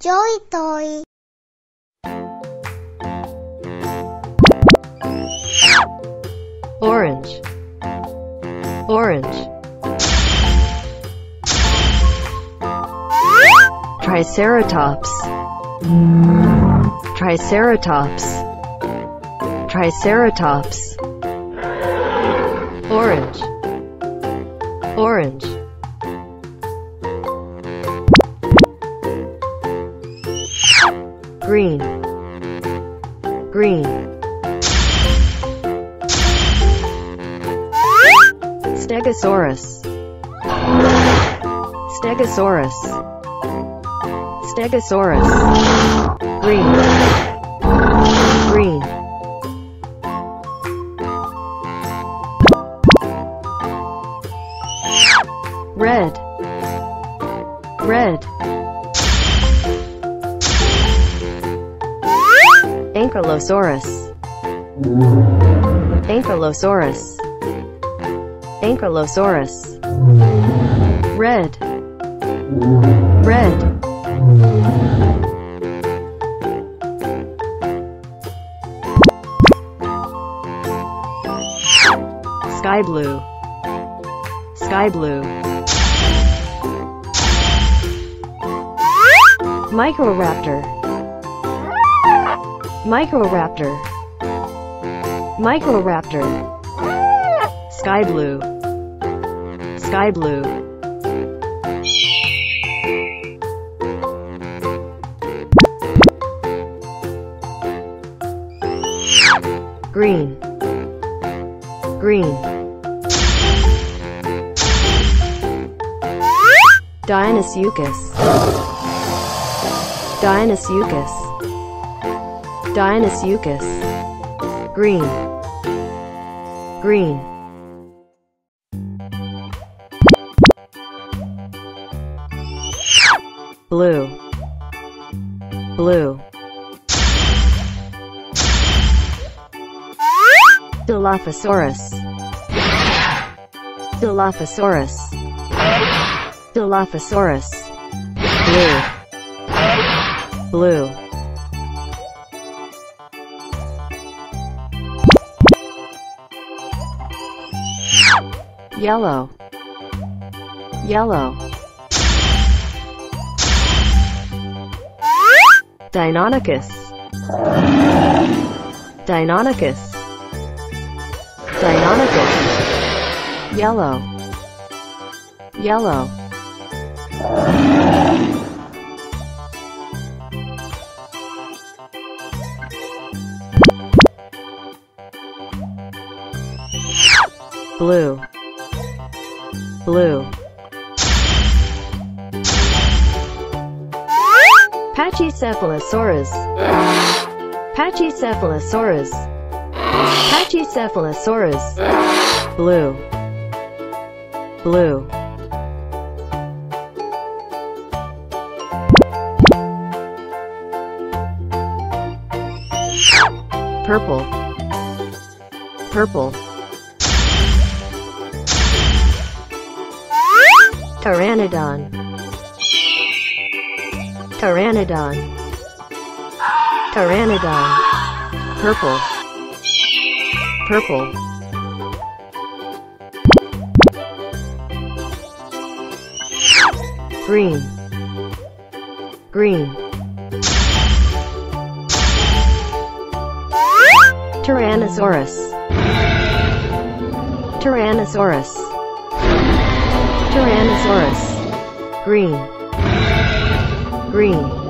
JoyToy orange, orange. Triceratops, Triceratops, Triceratops. Orange, orange. Green, green. Stegosaurus, Stegosaurus, Stegosaurus. Green, green. Red, red. Ankylosaurus, Ankylosaurus, Ankylosaurus. Red, red. Sky blue, sky blue. Microraptor, Microraptor, Microraptor. Sky blue, sky blue. Green, green. Dinosaurus, Dinosaurus, Dinosaurus. Green, green. Blue, blue. Dilophosaurus, Dilophosaurus, Dilophosaurus. Blue, blue. Yellow, yellow. Deinonychus, Deinonychus, Deinonychus. Yellow, yellow. Blue, blue. Pachycephalosaurus, Pachycephalosaurus, Pachycephalosaurus. Blue, blue. Purple, purple. Pteranodon, Pteranodon, Pteranodon. Purple, purple. Green, green. Tyrannosaurus, Tyrannosaurus, Tyrannosaurus. Green, green.